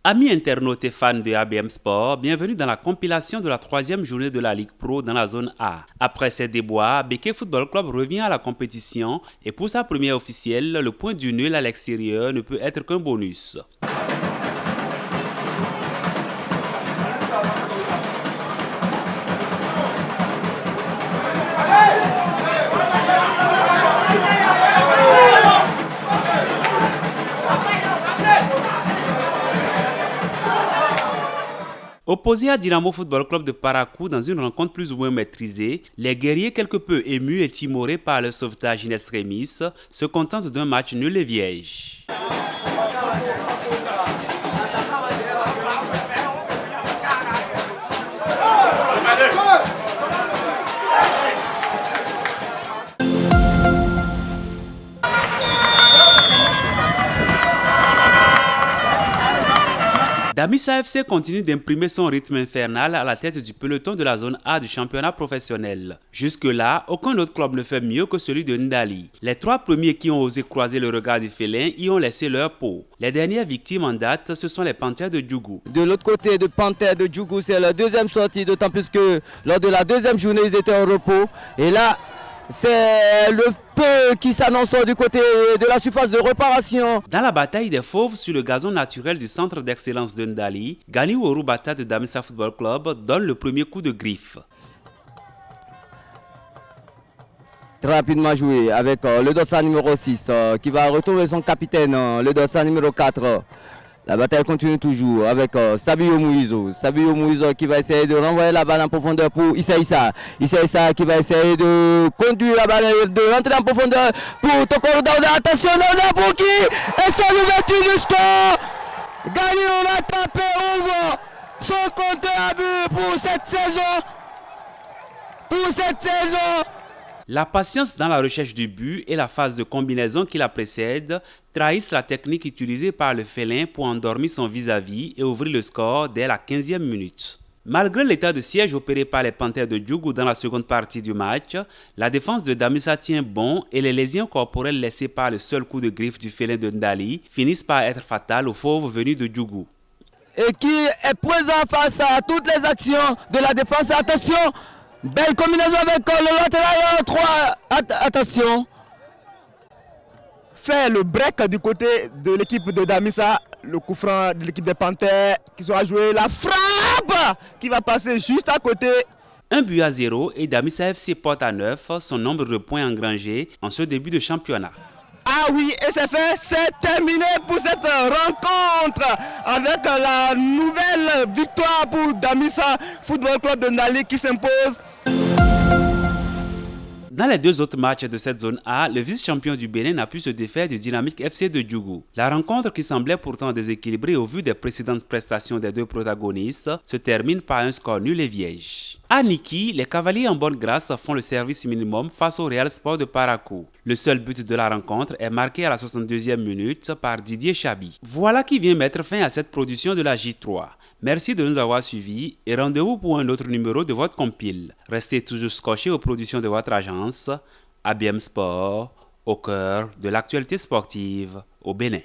Amis internautes et fans de ABM Sport, bienvenue dans la compilation de la troisième journée de la Ligue Pro dans la zone A. Après ces déboires, Béké Football Club revient à la compétition et pour sa première officielle, le point du nul à l'extérieur ne peut être qu'un bonus. Opposés à Dynamo Football Club de Parakou dans une rencontre plus ou moins maîtrisée, les guerriers quelque peu émus et timorés par leur sauvetage in extremis se contentent d'un match nul et vierge. Damissa FC continue d'imprimer son rythme infernal à la tête du peloton de la zone A du championnat professionnel. Jusque-là, aucun autre club ne fait mieux que celui de Ndali. Les trois premiers qui ont osé croiser le regard des félins y ont laissé leur peau. Les dernières victimes en date, ce sont les Panthères de Djougou. De l'autre côté de Panthères de Djougou, c'est la deuxième sortie, d'autant plus que lors de la deuxième journée, ils étaient en repos. Et là, c'est le feu qui s'annonce du côté de la surface de réparation. Dans la bataille des fauves sur le gazon naturel du centre d'excellence de Ndali, Gani Worubata de Damissa Football Club donne le premier coup de griffe. Très rapidement joué avec le dossard numéro 6 qui va retrouver son capitaine, le dossard numéro 4. La bataille continue toujours avec Sabio Mouizo. Sabio Mouizo qui va essayer de renvoyer la balle en profondeur pour Issa Issa. Issa Issa qui va essayer de conduire la balle, de rentrer en profondeur pour Tokoro Daouda. Attention Daouda pour qui? Et c'est l'ouverture du score. Gagné, on a tapé, ouvre son compte à but pour cette saison. La patience dans la recherche du but et la phase de combinaison qui la précède trahissent la technique utilisée par le félin pour endormir son vis-à-vis et ouvrir le score dès la 15e minute. Malgré l'état de siège opéré par les Panthères de Djougou dans la seconde partie du match, la défense de Damissa tient bon et les lésions corporelles laissées par le seul coup de griffe du félin de Ndali finissent par être fatales aux fauves venus de Djougou. Et qui est présent face à toutes les actions de la défense. Attention! Belle combinaison avec le latéral 3, attention. Fait le break du côté de l'équipe de Damissa, le coup franc de l'équipe des Panthères qui sont à jouer, la frappe qui va passer juste à côté. 1-0 et Damissa FC porte à 9 son nombre de points engrangés en ce début de championnat. Ah oui, et c'est fait, c'est terminé pour cette rencontre avec la nouvelle victoire pour Damissa Football Club de Ndali qui s'impose. Dans les deux autres matchs de cette zone A, le vice-champion du Bénin n'a pu se défaire du Dynamique FC de Djougou. La rencontre, qui semblait pourtant déséquilibrée au vu des précédentes prestations des deux protagonistes, se termine par un score nul et vierge. À Niki, les cavaliers en bonne grâce font le service minimum face au Real Sport de Parakou. Le seul but de la rencontre est marqué à la 62e minute par Didier Chabi. Voilà qui vient mettre fin à cette production de la J3. Merci de nous avoir suivis et rendez-vous pour un autre numéro de votre compile. Restez toujours scotchés aux productions de votre agence ABM Sport, au cœur de l'actualité sportive au Bénin.